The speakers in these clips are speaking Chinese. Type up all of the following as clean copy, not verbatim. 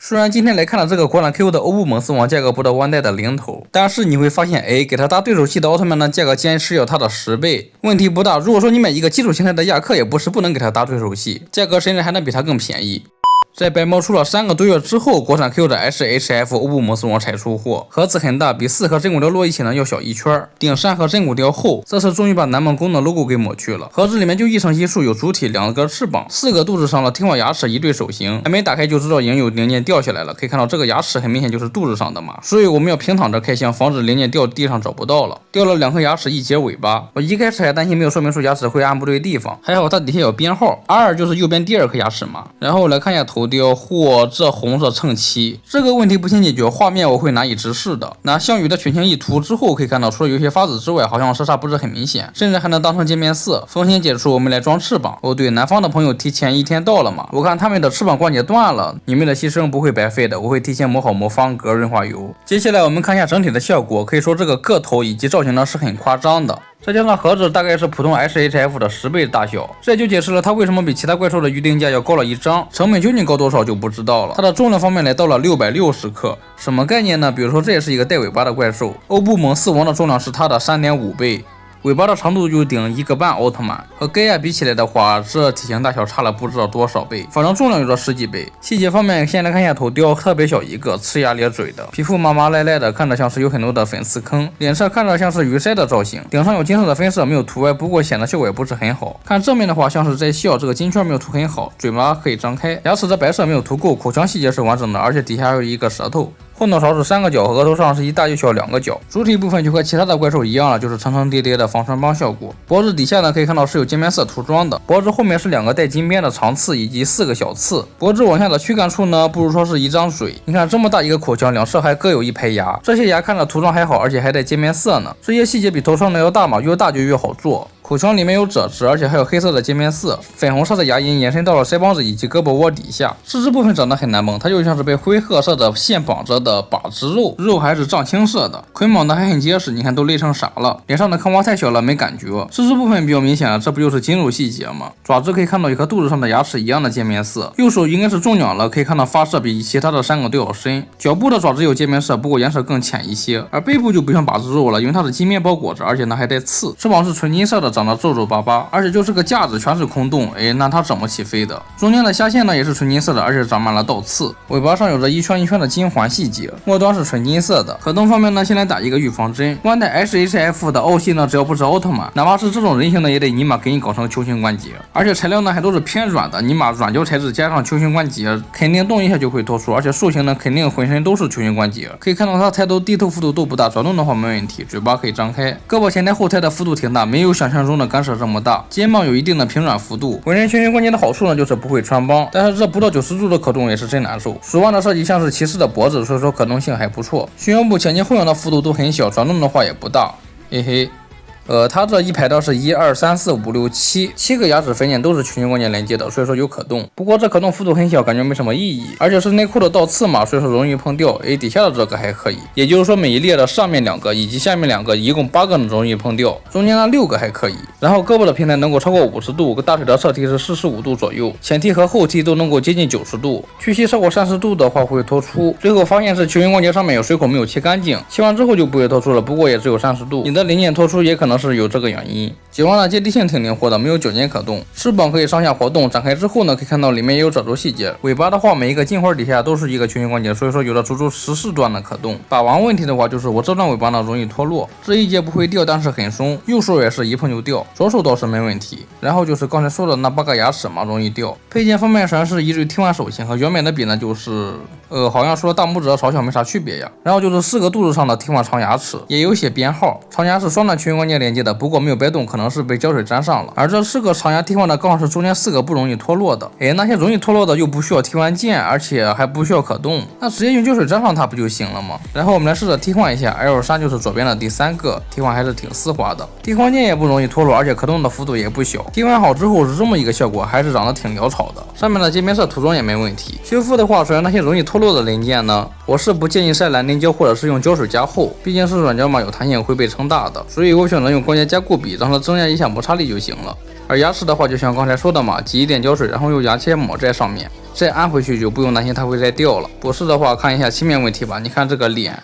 虽然今天来看了这个国产 QQ 的欧布蒙丝网价格不到万代的零头，但是你会发现，给它搭对手戏的奥特曼呢，价格竟然是要它的10倍，问题不大。如果说你买一个基础形态的亚克，也不是不能给它搭对手戏，价格甚至还能比它更便宜。在白猫出了3个多月之后，国产 QQ 的 SHF 欧布蒙丝网才出货，盒子很大，比4颗真骨雕摞一起呢要小1圈，顶3盒真骨雕厚，这次终于把南梦宫的 logo 给抹去了。盒子里面就一层一束，有主体、2个翅膀、4个肚子上的听话牙齿、1对手型，还没打开就知道已经有零件掉下来了。可以看到这个牙齿很明显就是肚子上的嘛，所以我们要平躺着开箱，防止零件掉地上找不到了。掉了2颗牙齿，1节尾巴，我一开始还担心没有说明书牙齿会按不对地方，还好它底下有编号，R2就是右边第2颗牙齿嘛。然后来看一下头雕，这红色衬漆，这个问题不先解决，画面我会难以直视的。拿项羽的群星一涂之后，可以看到除了有些发紫之外，好像色差不是很明显，甚至还能当成界面色。风险解除，我们来装翅膀。对，南方的朋友提前1天到了嘛，我看他们的翅膀关节断了，你们的牺牲不会白费的，我会提前抹好魔方格润滑油。接下来我们看一下整体的效果，可以说这个个头以及造型呢是很夸张的。再加上盒子大概是普通 SHF 的10倍的大小，这就解释了它为什么比其他怪兽的预定价要高了1张，成本究竟高多少就不知道了。它的重量方面来到了660克，什么概念呢？比如说这也是一个带尾巴的怪兽，欧布蒙丝网的重量是它的3.5倍。尾巴的长度就顶1个半奥特曼，和盖亚比起来的话，这体型大小差了不知道多少倍，反正重量有着10几倍。细节方面，先来看一下头雕，特别小一个，呲牙咧嘴的，皮肤麻麻赖赖的，看着像是有很多的粉刺坑，脸上看着像是鱼鳃的造型，顶上有金色的分色，没有涂歪，不过显得效果也不是很好。看正面的话，像是在笑，这个金圈没有涂很好，嘴巴可以张开，牙齿的白色没有涂够，口腔细节是完整的，而且底下还有一个舌头。后脑勺是3个角，额头上是一大一小2个角，主体部分就和其他的怪兽一样了，就是层层叠叠的防穿帮效果。脖子底下呢可以看到是有界面色涂装的，脖子后面是2个带金边的长刺以及4个小刺，脖子往下的躯干处呢不如说是一张嘴，你看这么大一个口腔，两侧还各有1排牙，这些牙看着涂装还好，而且还带界面色呢，这些细节比头上的要大嘛，越大就越好做。口腔里面有褶子，而且还有黑色的界面色，粉红色的牙龈延伸到了腮帮子以及胳膊窝底下。四肢部分长得很难蒙，它就像是被灰褐色的线绑着的把子肉，肉还是藏青色的，捆绑的还很结实，你看都勒成啥了。脸上的坑洼太小了，没感觉。四肢部分比较明显了，这不就是筋肉细节吗？爪子可以看到也和肚子上的牙齿一样的界面色。右手应该是中鸟了，可以看到发色比其他的3个都要深。脚部的爪子有界面色，不过颜色更浅一些。而背部就不像把子肉了，因为它是金边包裹着，而且呢还带刺。翅膀是纯金色的，长得皱皱巴巴，而且就是个架子全是空洞，那它怎么起飞的？中间的虾线呢也是纯金色的，而且长满了倒刺，尾巴上有着一圈一圈的金环细节，末端是纯金色的。可动方面呢，先来打一个预防针，万代 SHF 的奥系呢，只要不是奥特曼，哪怕是这种人形的，也得尼玛给你搞成球形关节，而且材料呢还都是偏软的，尼玛软胶材质加上球形关节，肯定动一下就会脱出，而且塑形呢肯定浑身都是球形关节。可以看到它抬头低头幅度都不大，转动的话没问题，嘴巴可以张开，胳膊前抬后抬的幅度挺大，没有想象中的干涉这么大，肩膀有一定的平软幅度。浑身球形关节的好处呢，就是不会穿帮，但是这不到90度的可动也是真难受。鼠腕的设计像是骑士的脖子，所以说可动性还不错。胸腰部前进后仰的幅度都很小，转动的话也不大，嘿嘿。它这一排的是1、2、3、4、5、6、7个牙齿分件都是球形关节连接的，所以说有可动。不过这可动幅度很小，感觉没什么意义。而且是内裤的倒刺嘛，所以说容易碰掉。底下的这个还可以，也就是说每一列的上面2个以及下面2个，一共8个容易碰掉，中间的6个还可以。然后胳膊的平台能够超过50度，大腿的侧踢是45度左右，前踢和后踢都能够接近90度，屈膝超过30度的话会脱出。最后发现是球形关节上面有水口没有切干净，切完之后就不会脱出了，不过也只有30度，你的零件脱出也可能是有这个原因。颈弯的接地性挺灵活的，没有脚尖可动，翅膀可以上下活动，展开之后呢，可以看到里面也有褶皱细节。尾巴的话，每一个金环底下都是一个球形关节，所以说有了足足14段的可动。把玩问题的话，就是我这段尾巴呢容易脱落，这一节不会掉，但是很松，右手也是一碰就掉，左手倒是没问题。然后就是刚才说的那8个牙齿嘛，容易掉。配件方面虽然是一对替换手型，和原本的比呢就是好像说大拇指和嘲笑没啥区别呀。然后就是4个肚子上的替换长牙齿，也有写编号，长牙是双段球形关节连接的，不过没有掰动，可能是被胶水粘上了。而这4个长牙替换的刚好是中间4个不容易脱落的。那些容易脱落的又不需要替换件，而且还不需要可动，那直接用胶水粘上它不就行了吗？然后我们来试着替换一下 L3，就是左边的第3个，替换还是挺丝滑的，替换件也不容易脱落，而且可动的幅度也不小。替换好之后是这么一个效果，还是长得挺潦草的。上面的界面色涂装也没问题。修复的话，虽然那些容易脱落的零件呢，我是不建议晒蓝凝胶或者是用胶水加厚，毕竟是软胶嘛，有弹性会被撑大的，所以我选择用关节加固笔，让它增加一下摩擦力就行了。而牙齿的话，就像刚才说的嘛，挤一点胶水，然后用牙签抹在上面。再安回去就不用担心它会再掉了。不是的话，看一下漆面问题吧。你看这个脸，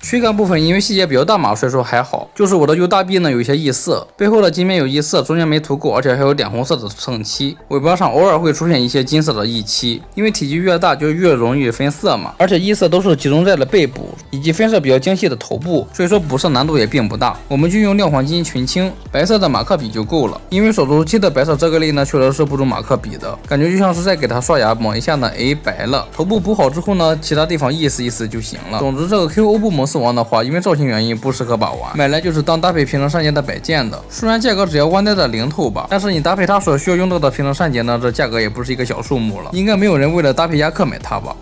躯干部分因为细节比较大嘛，所以说还好。就是我的右大臂呢有一些异色，背后的襟面有异色，中间没涂够，而且还有点红色的蹭漆。尾巴上偶尔会出现一些金色的异漆，因为体积越大就越容易分色嘛。而且异色都是集中在了背部以及分色比较精细的头部，所以说补色难度也并不大。我们就用亮黄金群青白色的马克笔就够了，因为手术期的白色这个类呢确实是不如马克笔的，感觉就像是在给它刷牙，抹一下呢，白了。头部补好之后呢，其他地方意思意思就行了。总之这个 Q 欧布蒙斯王的话，因为造型原因不适合把玩，买来就是当搭配平衡扇节的摆件的。虽然价格只要万代的零头吧，但是你搭配它所需要用到的平衡扇节呢，这价格也不是一个小数目了，应该没有人为了搭配亚克买它吧。